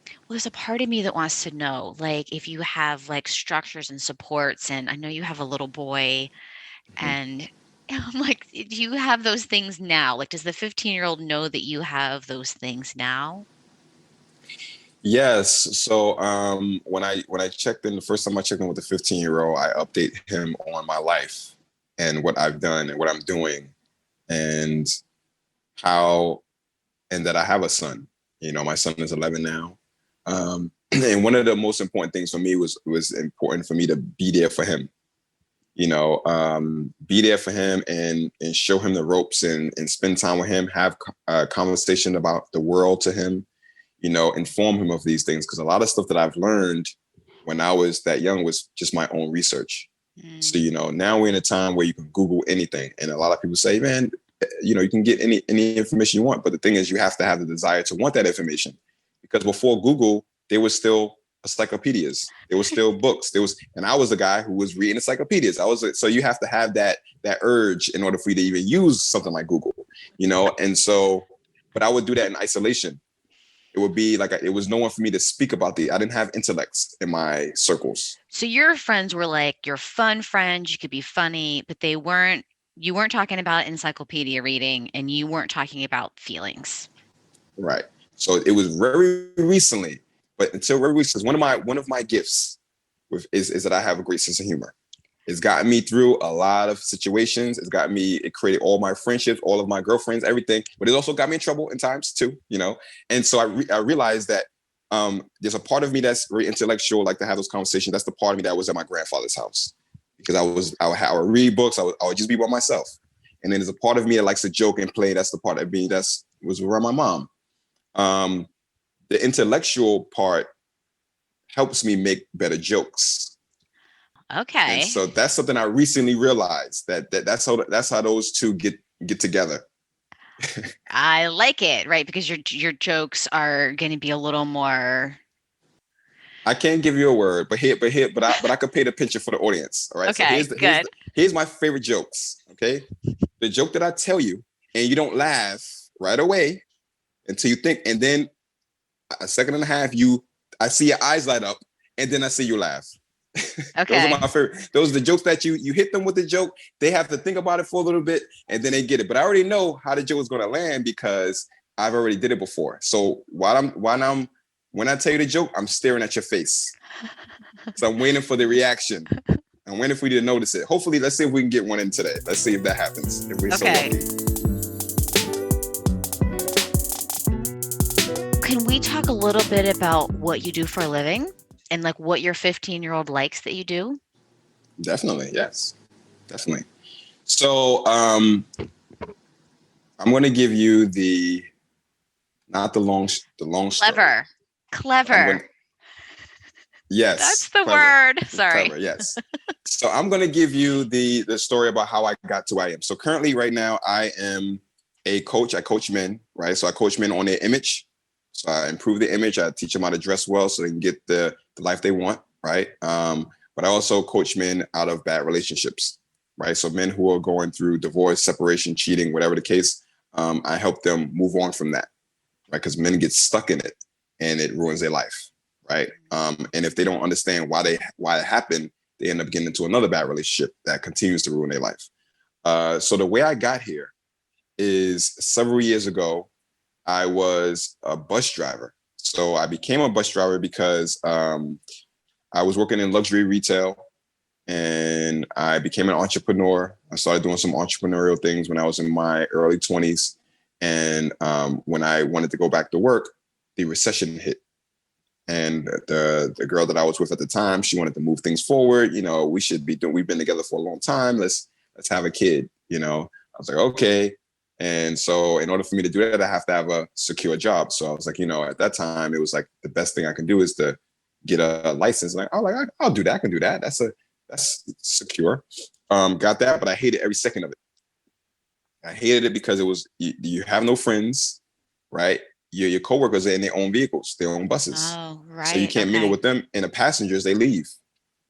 Well, there's a part of me that wants to know, like, if you have like structures and supports, and I know you have a little boy, and I'm like, do you have those things now? Like, does the 15-year-old know that you have those things now? Yes. So when I checked in, the first time I checked in with the 15-year-old, I update him on my life and what I've done and what I'm doing and and that I have a son. My son is 11 now. And one of the most important things for me was important for me to be there for him. Be there for him and show him the ropes and spend time with him, have a conversation about the world to him, inform him of these things. Because a lot of stuff that I've learned when I was that young was just my own research. So, now we're in a time where you can Google anything. And a lot of people say, man, you can get any information you want. But the thing is, you have to have the desire to want that information. Because before Google, there was still encyclopedias. There was still books. And I was a guy who was reading encyclopedias. So you have to have that urge in order for you to even use something like Google, And so, but I would do that in isolation. It would be like it was no one for me to speak about I didn't have intellects in my circles. So your friends were like your fun friends. You could be funny, but you weren't talking about encyclopedia reading, and you weren't talking about feelings. Right. So it was very recently, but until very recently, one of my gifts is that I have a great sense of humor. It's gotten me through a lot of situations. It created all my friendships, all of my girlfriends, everything. But it also got me in trouble in times too, you know? And so I realized that there's a part of me that's very intellectual, like to have those conversations. That's the part of me that was at my grandfather's house because I would read books. I would just be by myself. And then there's a part of me that likes to joke and play. That's the part of me that was around my mom. The intellectual part helps me make better jokes. Okay. And so that's something I recently realized that's how those two get together. I like it, right? Because your jokes are going to be a little more. I can't give you a word, but I could paint a picture for the audience. All right. Okay, So here's my favorite jokes. Okay. The joke that I tell you, and you don't laugh right away until you think, and then a second and a half, I see your eyes light up, and then I see you laugh. Okay. Those are my favorite. Those are the jokes that you hit them with the joke. They have to think about it for a little bit, and then they get it. But I already know how the joke is going to land because I've already did it before. So when I tell you the joke, I'm staring at your face. So I'm waiting for the reaction. I'm waiting for you to notice it. Hopefully, let's see if we can get one in today. Let's see if that happens. If we're so lucky. Can we talk a little bit about what you do for a living? And like what your 15-year-old likes that you do? Definitely, yes, definitely. So I'm going to give you not the long story. Clever. Yes, that's the word. Sorry. Clever, yes. So I'm going to give you the story about how I got to where I am. So currently, right now, I am a coach. I coach men, right? So I coach men on their image. So I improve the image. I teach them how to dress well so they can get the life they want, right? But I also coach men out of bad relationships, right? So men who are going through divorce, separation, cheating, whatever the case, I help them move on from that, right? Because men get stuck in it and it ruins their life, right? And if they don't understand why it happened, they end up getting into another bad relationship that continues to ruin their life. So the way I got here is several years ago, I was a bus driver. So I became a bus driver because I was working in luxury retail and I became an entrepreneur. I started doing some entrepreneurial things when I was in my early 20s. And when I wanted to go back to work, the recession hit. And the girl that I was with at the time, she wanted to move things forward. You know, we've been together for a long time. Let's have a kid, you know. I was like, okay. And so in order for me to do that, I have to have a secure job. So I was like, you know, at that time, it was like the best thing I can do is to get a license. Like, I'll do that. I can do that. That's secure. Got that, but I hated every second of it. I hated it because it was, you have no friends, right? Your coworkers are in their own vehicles, their own buses. Oh, right. So you can't mingle with them. And the passengers, they leave.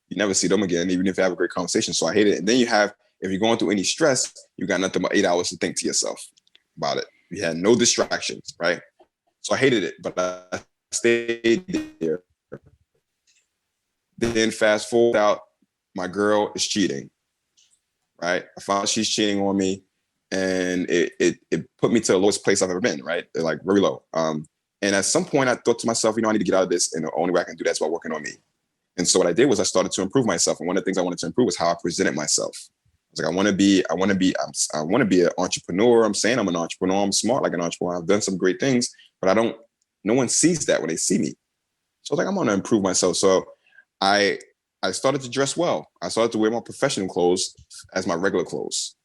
You never see them again, even if you have a great conversation. So I hate it. And then if you're going through any stress, you got nothing but 8 hours to think to yourself about it. You had no distractions, right? So I hated it, but I stayed there. Then fast forward out, my girl is cheating, right? I found she's cheating on me, and it put me to the lowest place I've ever been, right? Like very low. And at some point, I thought to myself, you know, I need to get out of this, and the only way I can do that is by working on me. And so what I did was I started to improve myself, and one of the things I wanted to improve was how I presented myself. I was like, I want to be an entrepreneur. I'm saying I'm an entrepreneur. I'm smart like an entrepreneur. I've done some great things, but no one sees that when they see me. So I was like, I'm going to improve myself. So I started to dress well. I started to wear my professional clothes as my regular clothes,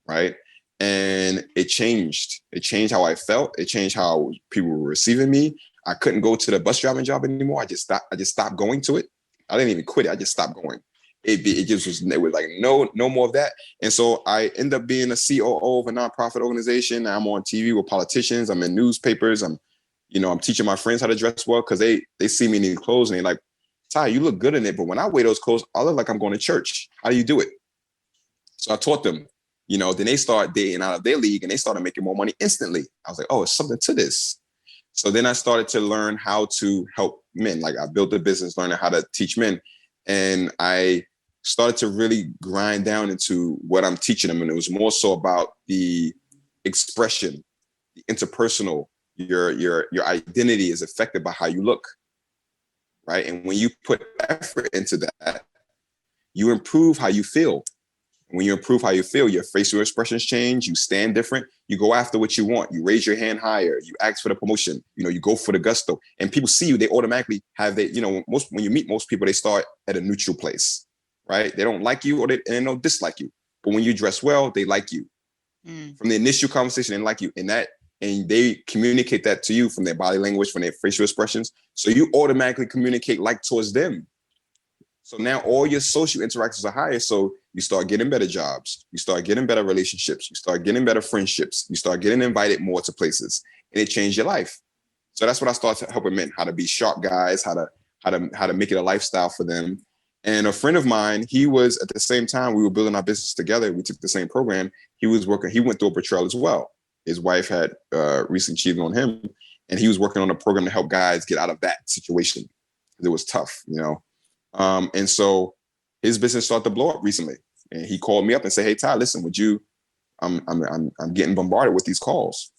right? And it changed. It changed how I felt. It changed how people were receiving me. I couldn't go to the bus driving job anymore. I just stopped going to it. I didn't even quit it. I just stopped going. It was like no more of that. And so I end up being a COO of a nonprofit organization. I'm on TV with politicians. I'm in newspapers. I'm teaching my friends how to dress well because they see me in these clothes and they're like, Ty, you look good in it, but when I wear those clothes, I look like I'm going to church. How do you do it? So I taught them, then they start dating out of their league and they started making more money instantly. I was like, oh, it's something to this. So then I started to learn how to help men. Like I built a business learning how to teach men. And I started to really grind down into what I'm teaching them. And it was more so about the expression, the interpersonal, your identity is affected by how you look. Right. And when you put effort into that, you improve how you feel. When you improve how you feel, your facial expressions change, you stand different, you go after what you want, you raise your hand higher, you ask for the promotion, you go for the gusto, and people see you, they automatically have when you meet most people, they start at a neutral place, right? They don't like you, or they don't dislike you. But when you dress well, they like you. From the initial conversation, they like you, and they communicate that to you from their body language, from their facial expressions. So you automatically communicate like towards them. So now all your social interactions are higher. So you start getting better jobs. You start getting better relationships. You start getting better friendships. You start getting invited more to places, and it changed your life. So that's what I started helping men, how to be sharp guys, how to make it a lifestyle for them. And a friend of mine, he was at the same time we were building our business together. We took the same program. He went through a betrayal as well. His wife had recently cheated on him, and he was working on a program to help guys get out of that situation. It was tough, and so his business started to blow up recently, and he called me up and said, "Hey, Ty, listen, I'm getting bombarded with these calls.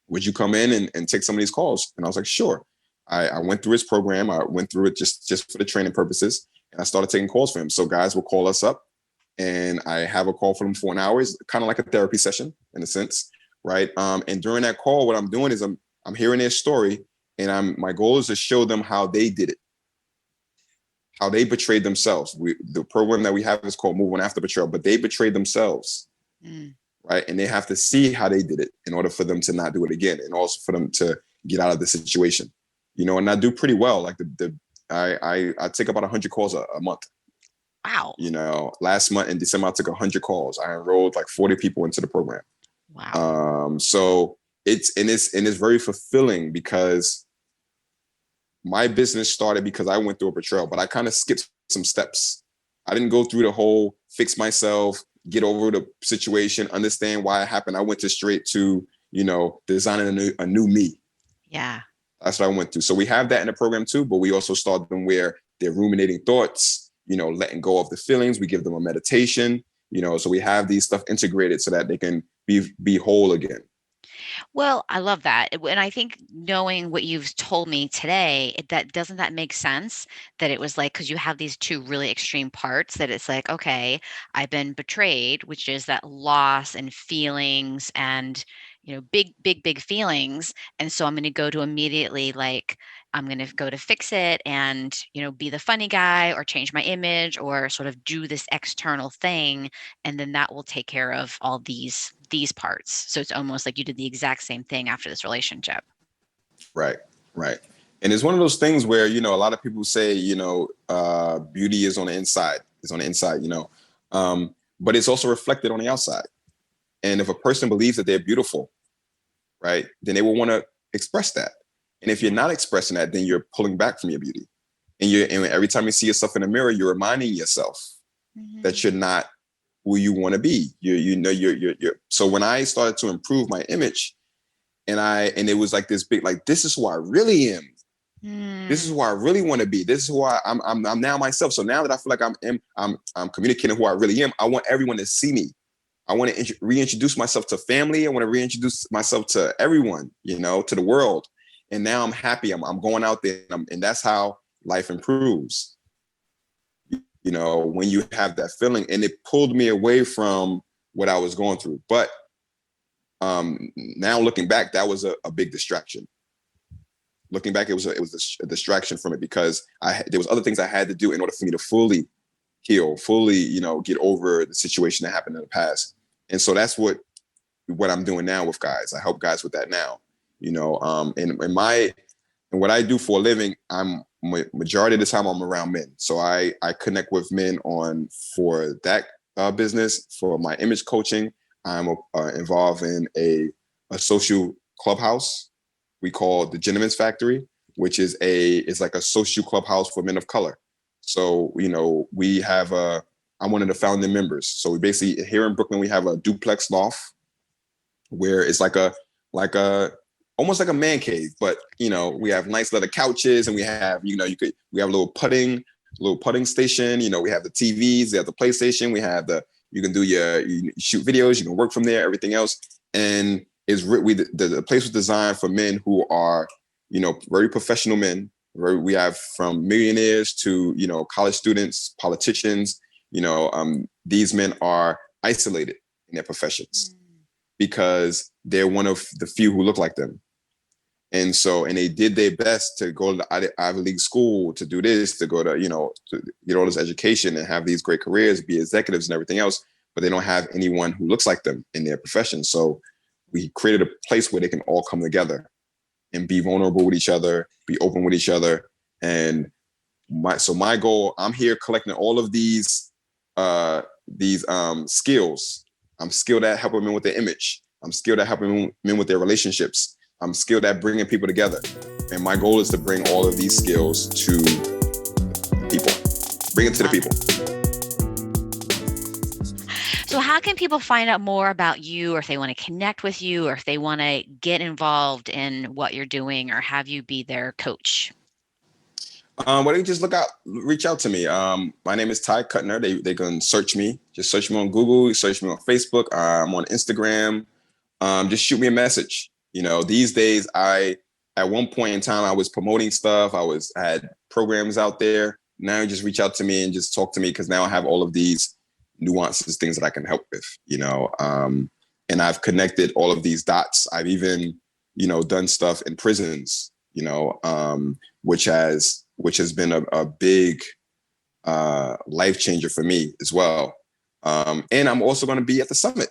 Would you come in and take some of these calls?" And I was like, "Sure." I went through his program. I went through it just for the training purposes, and I started taking calls for him. So guys will call us up, and I have a call for them for an hour. It's kind of like a therapy session in a sense, right? And during that call, what I'm doing is I'm hearing their story, and my goal is to show them how they did it, how they betrayed themselves. The program that we have is called Move On After Betrayal, but they betrayed themselves, right? And they have to see how they did it in order for them to not do it again, and also for them to get out of the situation, and I do pretty well. Like I take about 100 calls a month. Wow. Last month in December, I took 100 calls. I enrolled like 40 people into the program. Wow. So it's very fulfilling, because my business started because I went through a betrayal, but I kind of skipped some steps. I didn't go through the whole fix myself, get over the situation, understand why it happened. I went straight to, designing a new me. Yeah. That's what I went through. So we have that in the program too, but we also start them where they're ruminating thoughts, letting go of the feelings. We give them a meditation, so we have these stuff integrated so that they can be whole again. Well, I love that. And I think knowing what you've told me today, doesn't that make sense? That it was like, because you have these two really extreme parts, that it's like, okay, I've been betrayed, which is that loss and feelings and, big, big, big feelings. And so I'm going to go to immediately, like, I'm going to go to fix it and, be the funny guy or change my image or sort of do this external thing. And then that will take care of all these parts. So it's almost like you did the exact same thing after this relationship. Right. And it's one of those things where, a lot of people say, beauty is on the inside. It's on the inside, but it's also reflected on the outside. And if a person believes that they're beautiful, right, then they will want to express that. And if you're not expressing that, then you're pulling back from your beauty. And every time you see yourself in the mirror, you're reminding yourself that you're not who you want to be. You're. So when I started to improve my image, and it was like this big, like, this is who I really am. This is who I really want to be. This is who I'm now myself. So now that I feel like I'm communicating who I really am, I want everyone to see me. I want to reintroduce myself to family. I want to reintroduce myself to everyone, to the world. And now I'm happy. I'm going out there, and that's how life improves. When you have that feeling, and it pulled me away from what I was going through. But now looking back, that was a big distraction. Looking back, it was a distraction from it, because there was other things I had to do in order for me to fully heal, fully, get over the situation that happened in the past. And so that's what I'm doing now with guys. I help guys with that now, and what I do for a living, majority of the time I'm around men. So I connect with men for that business. For my image coaching, I'm involved in a social clubhouse we call the Gentleman's Factory, which is like a social clubhouse for men of color. So, we have I'm one of the founding members. So we basically, here in Brooklyn, we have a duplex loft where it's like almost like a man cave, but we have nice leather couches, and we have, we have a little putting station. We have the TVs, we have the PlayStation, you can you shoot videos, you can work from there, everything else. And the place was designed for men who are, very professional men. We have from millionaires to, college students, politicians, these men are isolated in their professions because they're one of the few who look like them. And they did their best to go to the Ivy League school, to do this, to go to, to get all this education and have these great careers, be executives and everything else, but they don't have anyone who looks like them in their profession. So we created a place where they can all come together and be vulnerable with each other, be open with each other. And my goal, I'm here collecting all of these skills. I'm skilled at helping men with their image. I'm skilled at helping men with their relationships. I'm skilled at bringing people together. And my goal is to bring all of these skills to people, bring it to the people. So how can people find out more about you, or if they want to connect with you, or if they want to get involved in what you're doing or have you be their coach? Well, they just reach out to me. My name is Ty Cutner. They can search me. Just search me on Google, search me on Facebook. I'm on Instagram. Just shoot me a message. These days, at one point in time, I was promoting stuff. I had programs out there. Now just reach out to me and just talk to me, because now I have all of these nuances, things that I can help with, and I've connected all of these dots. I've even, done stuff in prisons, which has been a big life changer for me as well. And I'm also going to be at the summit,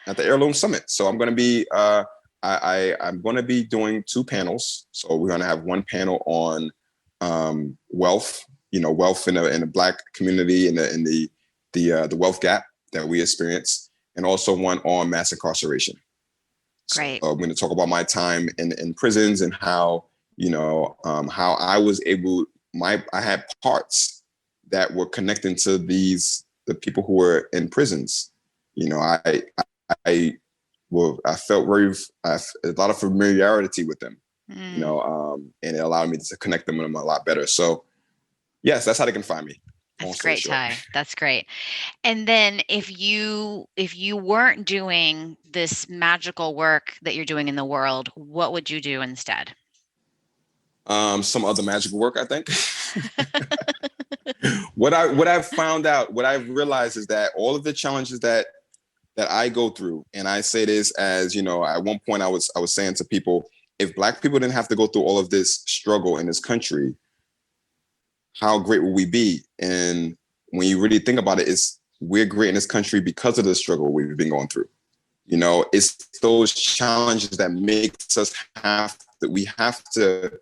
at the Heirloom Summit. So I'm going to be, I'm going to be doing 2 panels. So we're going to have one panel on wealth, wealth in the Black community, and the wealth gap that we experience, and also one on mass incarceration. Great. So, I'm going to talk about my time in prisons and how, how I was able, I had parts that were connecting to the people who were in prisons. I felt a lot of familiarity with them, and it allowed me to connect them with them a lot better. So yes, that's how they can find me. That's great, Ty. That's great. And then if you weren't doing this magical work that you're doing in the world, what would you do instead? Some other magical work, I think. What I've found out, what I've realized is that all of the challenges that I go through, and I say this as, at one point I was saying to people, if Black people didn't have to go through all of this struggle in this country, how great will we be? And when you really think about it, we're great in this country because of the struggle we've been going through. It's those challenges that makes us we have to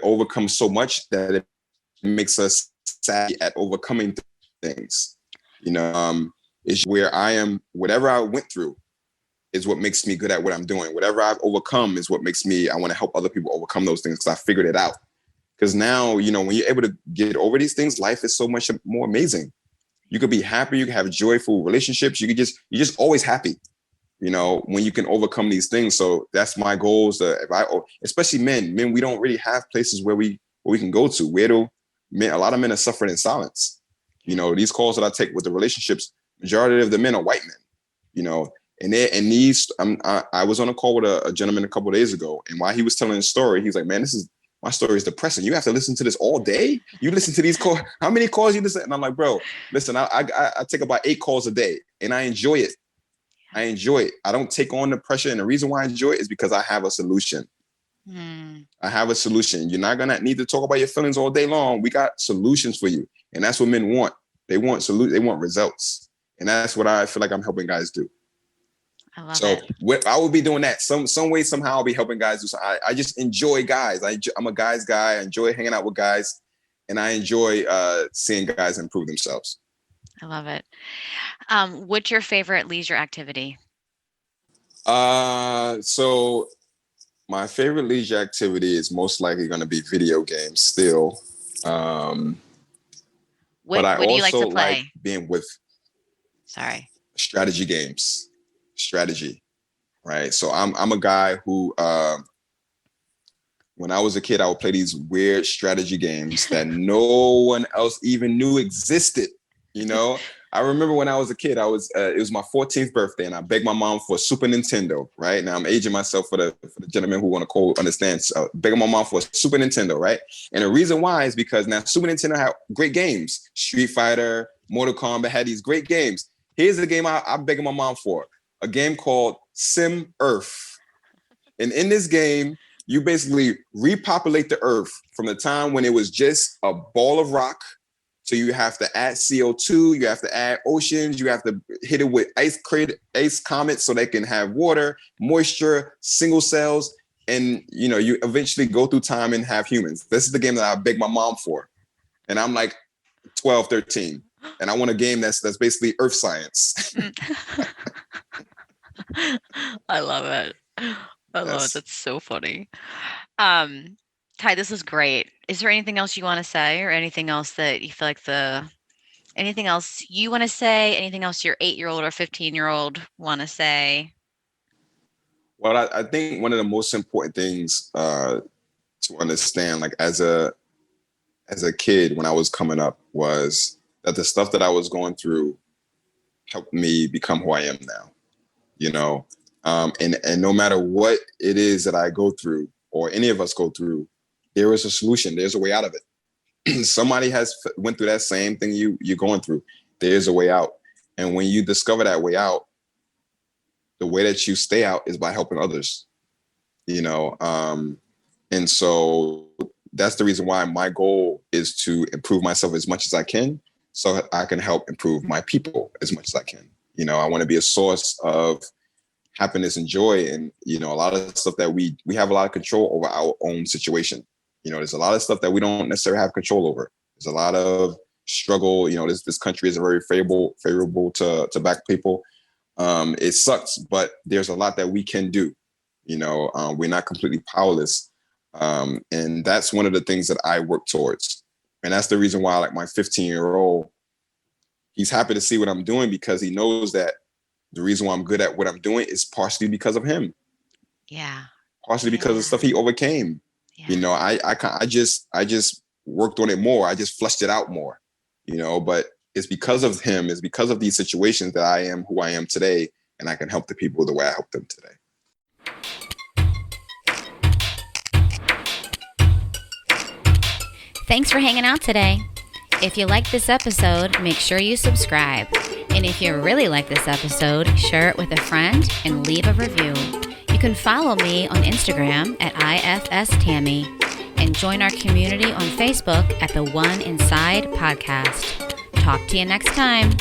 overcome so much that it makes us savvy at overcoming things. It's where I am, whatever I went through is what makes me good at what I'm doing. Whatever I've overcome is what makes me, I want to help other people overcome those things, because I figured it out. Because now, when you're able to get over these things, life is so much more amazing. You could be happy, you can have joyful relationships, you're just always happy, when you can overcome these things. So that's my goals. Especially men, we don't really have places where we can go to. A lot of men are suffering in silence. These calls that I take with the relationships, majority of the men are white men, I was on a call with a gentleman a couple of days ago, and while he was telling his story, he's like, man, my story is depressing. You have to listen to this all day. You listen to these calls. How many calls you listen? And I'm like, bro, listen, I take about 8 calls a day, and I enjoy it. I don't take on the pressure. And the reason why I enjoy it is because I have a solution. I have a solution. You're not going to need to talk about your feelings all day long. We got solutions for you. And that's what men want. They want they want results. And that's what I feel like I'm helping guys do. I love it. So I will be doing that some way, somehow. I'll be helping guys do something. I just enjoy guys. I'm a guy's guy. I enjoy hanging out with guys, and I enjoy seeing guys improve themselves. I love it. What's your favorite leisure activity? So my favorite leisure activity is most likely going to be video games still. But I what do you also like to play? like being with strategy games. Strategy, right? So I'm a guy who, when I was a kid, I would play these weird strategy games that no one else even knew existed. I remember when I was a kid, it was my 14th birthday, and I begged my mom for a Super Nintendo. Right now, I'm aging myself for the gentleman who want to call understand. So begging my mom for a Super Nintendo, right? And the reason why is because now Super Nintendo had great games. Street Fighter, Mortal Kombat had these great games. Here's the game I'm begging my mom for: a game called Sim Earth. And in this game, you basically repopulate the Earth from the time when it was just a ball of rock. So you have to add CO2, you have to add oceans, you have to hit it with ice comets so they can have water, moisture, single cells, and you eventually go through time and have humans. This is the game that I begged my mom for. And I'm like 12, 13. And I want a game that's basically earth science. I love it. I love it. That's so funny. Ty, this is great. Is there anything else you want to say, or anything else that you feel like anything else you want to say, anything else your 8-year-old or 15-year-old want to say? Well, I think one of the most important things to understand, like as a kid when I was coming up, was that the stuff that I was going through helped me become who I am now. And no matter what it is that I go through, or any of us go through, there is a solution. There's a way out of it. Somebody has went through that same thing you're going through. There's a way out. And when you discover that way out, the way that you stay out is by helping others, and so that's the reason why my goal is to improve myself as much as I can, so I can help improve my people as much as I can. I want to be a source of happiness and joy. And, a lot of stuff that we have a lot of control over our own situation. There's a lot of stuff that we don't necessarily have control over. There's a lot of struggle. This country is very favorable to Black people. It sucks, but there's a lot that we can do. We're not completely powerless. And that's one of the things that I work towards. And that's the reason why, like, my 15-year-old, he's happy to see what I'm doing, because he knows that the reason why I'm good at what I'm doing is partially because of him. Yeah. Partially because of stuff he overcame. Yeah. I just worked on it more. I just flushed it out more, but it's because of him. It's because of these situations that I am who I am today, and I can help the people the way I help them today. Thanks for hanging out today. If you liked this episode, make sure you subscribe. And if you really like this episode, share it with a friend and leave a review. You can follow me on Instagram at IFS Tammy, and join our community on Facebook at the One Inside Podcast. Talk to you next time.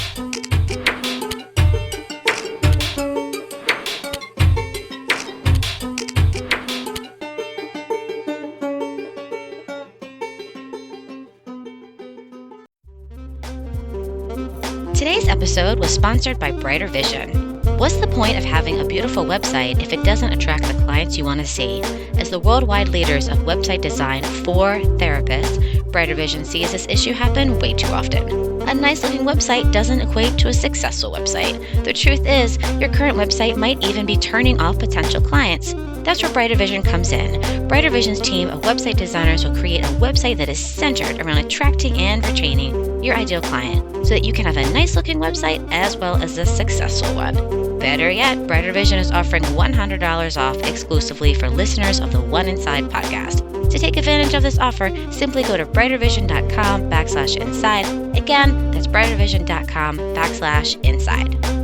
Today's episode was sponsored by Brighter Vision. What's the point of having a beautiful website if it doesn't attract the clients you want to see? As the worldwide leaders of website design for therapists, Brighter Vision sees this issue happen way too often. A nice-looking website doesn't equate to a successful website. The truth is, your current website might even be turning off potential clients. That's where Brighter Vision comes in. Brighter Vision's team of website designers will create a website that is centered around attracting and retaining your ideal client, so that you can have a nice-looking website as well as a successful one. Better yet, Brighter Vision is offering $100 off exclusively for listeners of the One Inside podcast. To take advantage of this offer, simply go to brightervision.com/inside. Again, that's brightervision.com/inside.